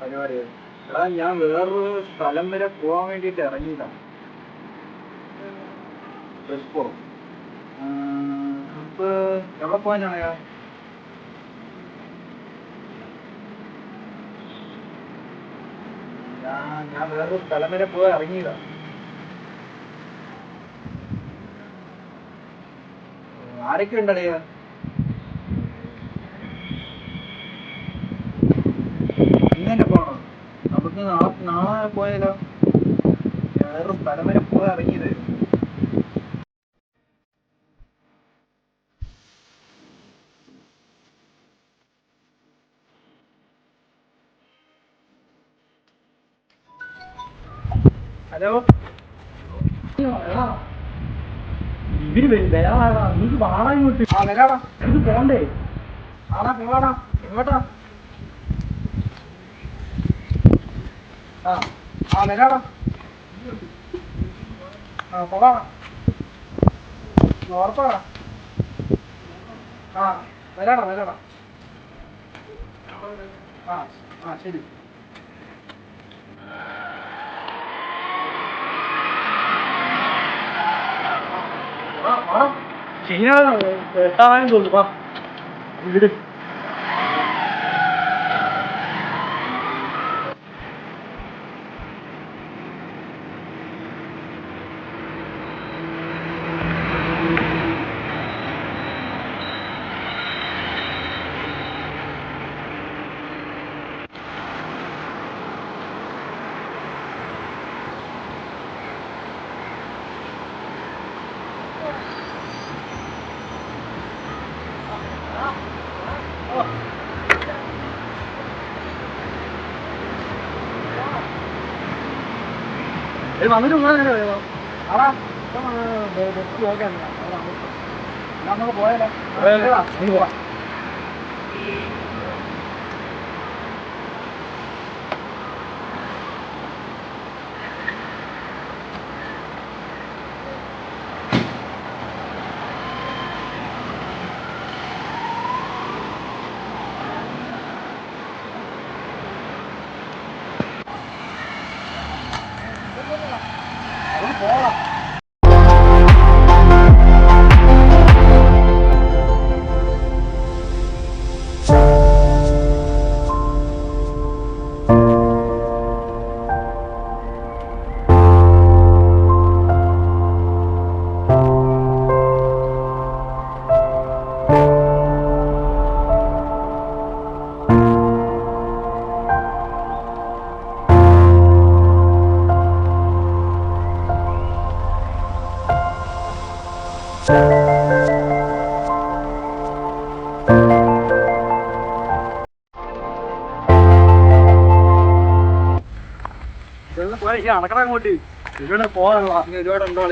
പരിപാടി. എടാ ഞാൻ വേറൊരു സ്ഥലം വരെ പോവാൻ വേണ്ടിട്ട് ഇറങ്ങിയതാ. ട്രിപ്പോ ട്രിപ്പ് എവിടെ പോകാനാണ്? ഞാൻ വേറൊരു സ്ഥലം വരെ പോവാൻ ഇറങ്ങിയതാ. ആരൊക്കെ ഉണ്ടടയാ? ഇങ്ങനെ പോണം. നമുക്ക് നാളെ പോയാലോ? വേറൊരു സ്ഥലം വരെ പോവാൻ ഇറങ്ങിയത്. ഹലോ, ഇവര് വരാടാ. നിങ്ങൾക്ക് വാടാ ഇങ്ങോട്ട്. വരാടാ, ഇത് പോണ്ടേ? ആടാ പോവാടാ. എങ്ങോട്ടാ? വരാടാ. പോവാടാ. ഉറപ്പാടാ. വരാടാ. ശരി. ശരിയാണെന്ന് തോന്നുന്നു. വീട് വന്നിട്ട് നമുക്ക് പോയാലോ? പോവാം. അണക്കടങ്ങോട്ട് ഇവിടെ പോകാനുള്ള ഒരുപാടുണ്ടോ?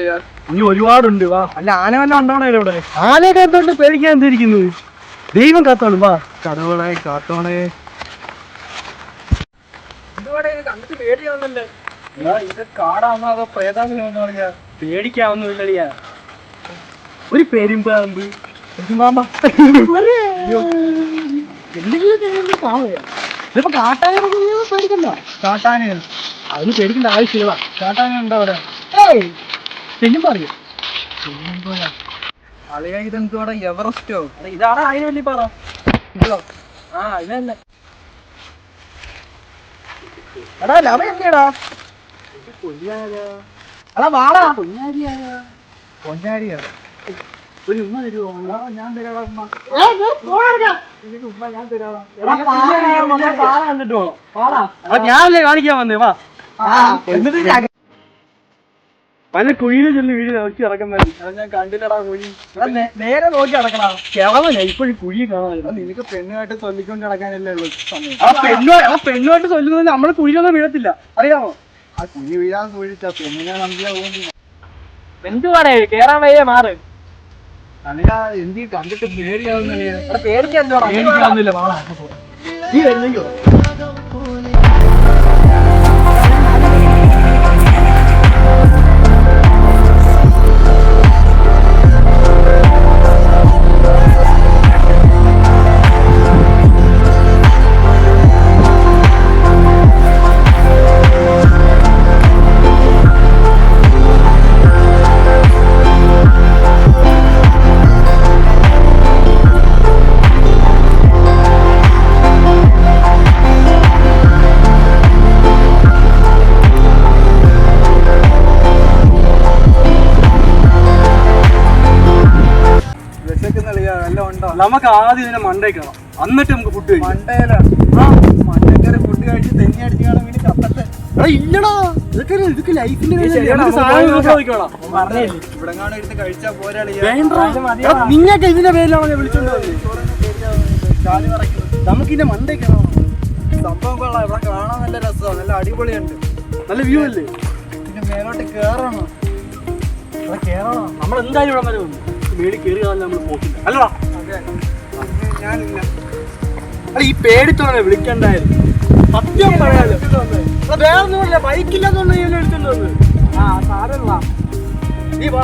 ഇനി ഒരുപാടുണ്ട്. വാ. അല്ല ആന വല്ല ഉണ്ടോണോ ഇവിടെ? ആനയെ കാത്തോണ്ട് പേടിക്കാൻ എന്തിരിക്കുന്നത്? ദൈവം കാത്തോളും. വാ. കടവളെ കാത്തോണേ. എന്തുവാടെ ഇത് കണ്ടിട്ട് പേടിയാവുന്നല്ലേ? ഇത് കാടാവുന്നോ അതോ പ്രേതാഭിനയാ? പേടിക്കാവുന്നില്ലടിയാ. ഒരു പെരുമ്പാമ്പ്. എന്തെങ്കിലും കാണുക. ഇതിപ്പോ കാട്ടാന പേടിക്കണ്ട. കാട്ടാന അതിന് പേടിക്കേണ്ട ആവശ്യമില്ല. കാട്ടാന ഉണ്ടോ അവിടെ? തെന്നും പറയും. അളിയ ഇതെന്തുവാടാ? എവറസ്റ്റോ? ഇതാടാ അതിന് വലിയ പറ. ഇതോ? ഇതന്നെ. എടാ ലവയൊക്കെടാ. എടാ വാടാ. പൊന്നാരിയാ. ഒരു ഉമ്മ തരുമോ? ഞാൻ തരാടാ ഉമ്മ. ഉമ്മ ഞാൻ തരാടാ. കണ്ടിട്ടോ? ഞാനല്ലേ കാണിക്കാൻ വന്നേ. വാ. എന്നിട്ട് പല കുഴിയില് ചെല്ലി വീട് നോക്കി നടക്കാൻ പറ്റും. ഞാൻ കണ്ടില്ലടാ കുഴി. നേരെ നോക്കി നടക്കടാ. കിളവനാ ഇപ്പോഴും കുഴി കാണാൻ. നിനക്ക് പെണ്ണുമായിട്ട് ചൊല്ലിക്കൊണ്ട് നടക്കാനല്ലേ ഉള്ളു സമയം. പെണ്ണുമായിട്ട് ചൊല്ലുന്നത് നമ്മള് കുഴിയൊന്നും വീഴത്തില്ല, അറിയാമോ? ആ കുഴി വീഴാൻ കുഴിച്ചാ പെണ്ണിനെ നമ്പിയാ പോകുന്നില്ല. എന്തുവാടേ കേറാൻ വയ്യേ? മാറ്. അല്ല എന്തി കണ്ടിട്ട് പേടിയാവുന്നില്ല. പേടിക്കാൻ എന്തുവാ? പേടിക്കാവുന്നില്ല. നീ വരുന്നെങ്കോ? നമുക്ക് ആദ്യം ഇതിനെ മണ്ടേ കയറാം, എന്നിട്ട് നമുക്ക് ഫുഡ് കഴിക്കാം. മണ്ടേക്കറി ഫുഡ് കഴിച്ച് തെന്നി അടിച്ച് കാണാൻ വേണ്ടി കപ്പത്തെ ഇല്ലടാ, ഇതൊക്കെ ലൈഫിന്റെ ഇവിടെ കാണാൻ എടുത്ത് കഴിച്ചാ പോരാ. നിങ്ങൾക്ക് ഇതിന്റെ പേരിലാണോ ഞാൻ വിളിച്ചോണ്ട് വന്നത്? നമുക്ക് ഇതിന്റെ മണ്ടേ കയറാം. സംഭവം കൊള്ളാം, ഇവിടെ കാണാൻ നല്ല രസമാണ്, നല്ല അടിപൊളിയുണ്ട്, നല്ല വ്യൂ അല്ലേ? പിന്നെ മേലോട്ട് കേറണം. നമ്മൾ എന്തായാലും ഇവിടെ വരെ വന്നു, മേടി കയറി നമ്മൾ പോക്കില്ല അല്ലടാ. ഞാനില്ല, അല്ല ഈ പേടിത്തോടെ വിളിക്കണ്ടായിരുന്നു. സത്യം പറയാലോ, വേറെ ഒന്നുമില്ല, ബൈക്കില്ലാത്തോണ്ട് എടുത്തോണ്ട് വന്നത്. സാരമില്ല. നീ വാ.